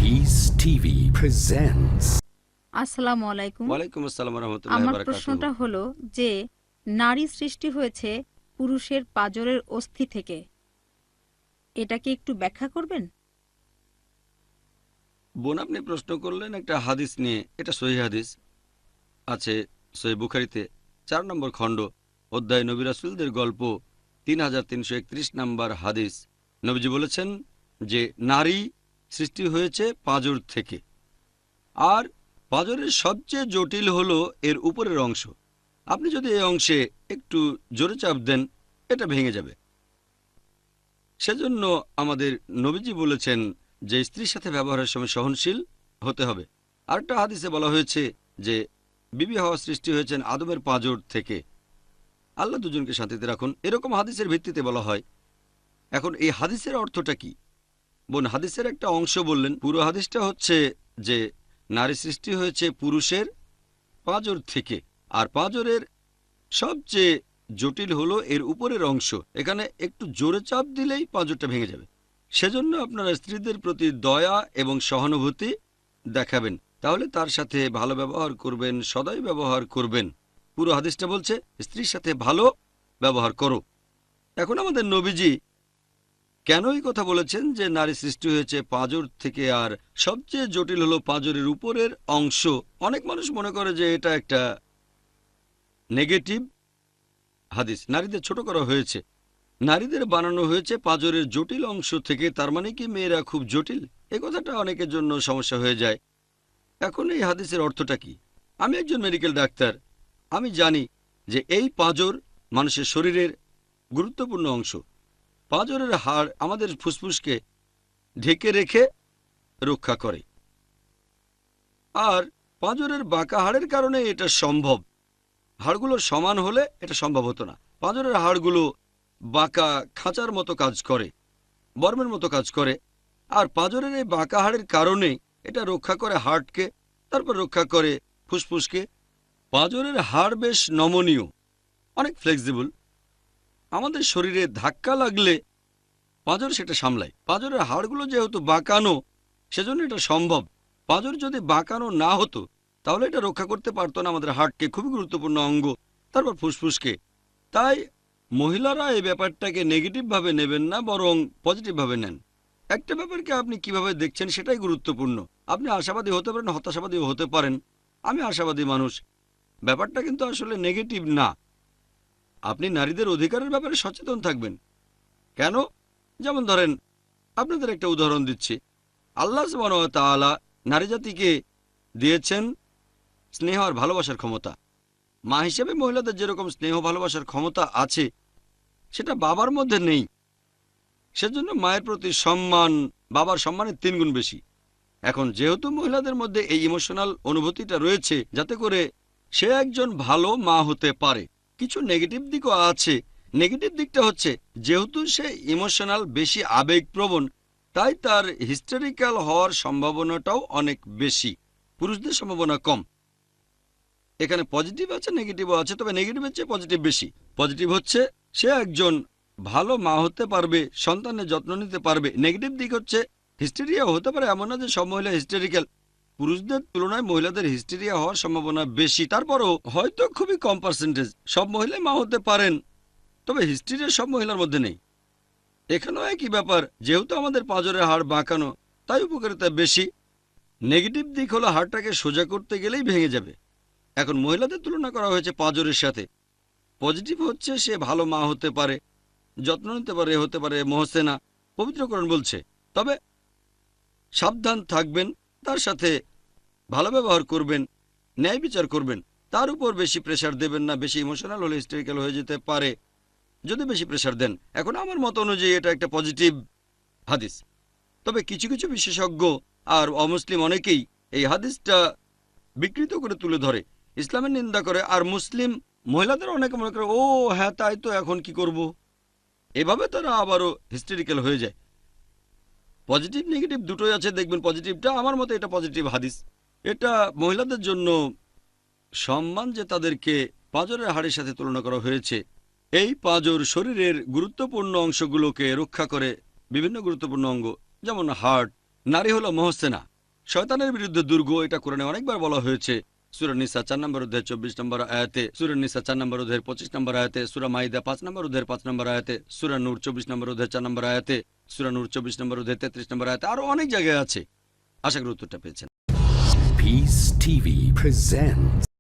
Peace TV presents. আসসালামু আলাইকুম। ওয়ালাইকুম আসসালাম রাহমাতুল্লাহি আমার ওয়া বারাকাতুহু। প্রশ্নটা হলো যে নারী সৃষ্টি হয়েছে পুরুষের পাঁজরের অস্থি থেকে, এটা কি একটু ব্যাখ্যা করবেন? বোন, আপনি প্রশ্ন করলেন একটা হাদিস নিয়ে। এটা সহিহ হাদিস আছে সহিহ বুখারীতে ৪ নম্বর খণ্ড, অধ্যায় নবী রাসূলদের গল্প ৩৩৩১ নম্বর হাদিস। নবীজি বলেছেন যে নারী সৃষ্টি হয়েছে পাঁজর থেকে, আর পাঁজরের সবচেয়ে জটিল হলো এর উপরের অংশ। আপনি যদি এই অংশে একটু জোরে চাপ দেন, এটা ভেঙে যাবে। সেজন্য আমাদের নবীজি বলেছেন যে স্ত্রীর সাথে ব্যবহারের সময় সহনশীল হতে হবে। আরেকটা হাদিসে বলা হয়েছে যে বিবি হাওয়া সৃষ্টি হয়েছেন আদমের পাঁজর থেকে। আল্লাহ দুজনকে শান্তিতে রাখুন, এরকম হাদিসের ভিত্তিতে বলা হয়। এখন এই হাদিসের অর্থটা কি? বোন, হাদিসের একটা অংশ বললেন, পুরো হাদিসটা হচ্ছে যে নারী সৃষ্টি হয়েছে পুরুষের পাঁজর থেকে, আর পাঁজরের সবচেয়ে জটিল হলো এর উপরের অংশ। এখানে একটু জোরে চাপ দিলেই পাঁজরটা ভেঙে যাবে। সেজন্য আপনারা স্ত্রীদের প্রতি দয়া এবং সহানুভূতি দেখাবেন, তাহলে তার সাথে ভালো ব্যবহার করবেন, সদয় ব্যবহার করবেন। পুরো হাদিসটা বলছে স্ত্রীর সাথে ভালো ব্যবহার করো। এখন আমাদের নবীজি কেন এই কথা বলেছেন যে নারী সৃষ্টি হয়েছে পাঁজর থেকে, আর সবচেয়ে জটিল হলো পাঁজরের উপরের অংশ? অনেক মানুষ মনে করে যে এটা একটা নেগেটিভ হাদিস, নারীদের ছোট করা হয়েছে, নারীদের বানানো হয়েছে পাঁজরের জটিল অংশ থেকে, তার মানে কি মেয়েরা খুব জটিল? এ কথাটা অনেকের জন্য সমস্যা হয়ে যায়। এখন এই হাদিসের অর্থটা কি? আমি একজন মেডিকেল ডাক্তার, আমি জানি যে এই পাঁজর মানুষের শরীরের গুরুত্বপূর্ণ অংশ। পাঁজরের হাড় আমাদের ফুসফুসকে ঢেকে রেখে রক্ষা করে, আর পাঁজরের বাঁকা হাড়ের কারণে এটা সম্ভব। হাড়গুলো সমান হলে এটা সম্ভব হতো না। পাঁজরের হাড়গুলো বাঁকা খাঁচার মতো কাজ করে, বর্মের মতো কাজ করে, আর পাঁজরের এই বাঁকা হাড়ের কারণে এটা রক্ষা করে হার্টকে, তারপর রক্ষা করে ফুসফুসকে। পাঁজরের হাড় বেশ নমনীয়, অনেক ফ্লেক্সিবল। আমাদের শরীরে ধাক্কা লাগলে পাঁজর সেটা সামলায়। পাঁজরের হাড়গুলো যেহেতু বাঁকানো, সেজন্য এটা সম্ভব। পাঁজর যদি বাঁকানো না হতো তাহলে এটা রক্ষা করতে পারতো না আমাদের হার্টকে, খুবই গুরুত্বপূর্ণ অঙ্গ, তারপর ফুসফুসকে। তাই মহিলারা এই ব্যাপারটাকে নেগেটিভভাবে নেবেন না, বরং পজিটিভভাবে নেন। একটা ব্যাপারকে আপনি কিভাবে দেখছেন সেটাই গুরুত্বপূর্ণ। আপনি আশাবাদী হতে পারেন, হতাশাবাদীও হতে পারেন। আমি আশাবাদী মানুষ। ব্যাপারটা কিন্তু আসলে নেগেটিভ না। আপনি নারীদের অধিকারের ব্যাপারে সচেতন থাকবেন। কেন? যেমন ধরেন, আপনাদের একটা উদাহরণ দিচ্ছি। আল্লাহ সুবহানাহু ওয়া তাআলা নারী জাতিকে দিয়েছেন স্নেহ আর ভালোবাসার ক্ষমতা। মা হিসেবে মহিলাদের যেরকম স্নেহ ভালোবাসার ক্ষমতা আছে, সেটা বাবার মধ্যে নেই। সেজন্য মায়ের প্রতি সম্মান বাবার সম্মানের 3 গুণ বেশি। এখন যেহেতু মহিলাদের মধ্যে এই ইমোশনাল অনুভূতিটা রয়েছে, যাতে করে সে একজন ভালো মা হতে পারে। কিছু নেগেটিভ দিকও আছে। নেগেটিভ দিকটা হচ্ছে, যেহেতু সে ইমোশনাল, বেশি আবেগপ্রবণ, তাই তার হিস্টেরিক্যাল হওয়ার সম্ভাবনাটাও অনেক বেশি, পুরুষদের সম্ভাবনা কম। এখানে পজিটিভ আছে, নেগেটিভও আছে, তবে নেগেটিভের চেয়ে পজিটিভ বেশি। পজিটিভ হচ্ছে সে একজন ভালো মা হতে পারবে, সন্তানের যত্ন নিতে পারবে। নেগেটিভ দিক হচ্ছে হিস্টেরিয়া হতে পারে, এমন না যে সব মহিলা হিস্টেরিক্যাল। পুরুষদের তুলনায় মহিলাদের হিস্টেরিয়া হওয়ার সম্ভাবনা বেশি। তারপরও হয়তো খুবই কম পার্সেন্টেজ সব মহিলাই মা হতে পারেন, তবে হিস্টেরিয়া সব মহিলার মধ্যে নেই। এখানেও একই ব্যাপার, যেহেতু আমাদের পাঁজরের হাড় বাঁকানো, তাই উপকারিতা বেশি। নেগেটিভ দিক হলো হাড়টাকে সোজা করতে গেলেই ভেঙে যাবে। এখন মহিলাদের তুলনা করা হয়েছে পাঁজরের সাথে। পজিটিভ হচ্ছে সে ভালো মা হতে পারে, যত্ন নিতে পারে, হতে পারে মহসেনা, পবিত্রকরণ বলছে। তবে সাবধান থাকবেন, তার সাথে ভালো ব্যবহার করবেন, ন্যায় বিচার করবেন। তার উপর বেশি প্রেশার দেবেন না। বেশি ইমোশনাল হলে হিস্টেরিক্যাল হয়ে যেতে পারে যদি বেশি প্রেশার দেন। এখন আমার মত অনুযায়ী এটা একটা পজিটিভ হাদিস। তবে কিছু কিছু বিশেষজ্ঞ আর অমুসলিম অনেকেই এই হাদিসটা বিকৃত করে তুলে ধরে, ইসলামের নিন্দা করে, আর মুসলিম মহিলাদের অনেকে মনে করে, ও হ্যাঁ তাই তো, এখন কি করব। এভাবে তারা আবারও হিস্টেরিক্যাল হয়ে যায়। পজিটিভ নেগেটিভ দুটোই আছে। দেখবেন পজিটিভটা, আমার মতে এটা পজিটিভ হাদিস। এটা মহিলাদের জন্য সম্মান যে তাদেরকে পাঁজরের হাড়ের সাথে তুলনা করা হয়েছে। এই পাঁজর শরীরের গুরুত্বপূর্ণ অংশগুলোকে রক্ষা করে, বিভিন্ন গুরুত্বপূর্ণ অঙ্গ, যেমন হার্ট। নারী হলো মহসেনা, শয়তানের বিরুদ্ধে দুর্গ, এটা কোরআনে অনেকবার বলা হয়েছে। সূরা নিসা 4 নম্বর অধ্যায় 24 নম্বর আয়াতে, সূরা নিসা 4 নম্বর অধ্যায়ের 25 নম্বর আয়াতে, সূরা মাইদা 5 নম্বর অধ্যায়ের 5 নম্বর আয়াতে, সূরা নূর 24 নম্বর অধ্যায় 4 নম্বর আয়াতে, সূরা নূর 24 নম্বর অধ্যায় 33 নম্বর আয়াতে, আরো অনেক জায়গায় আছে। আশা করি উত্তরটা পেয়েছেন। Peace TV presents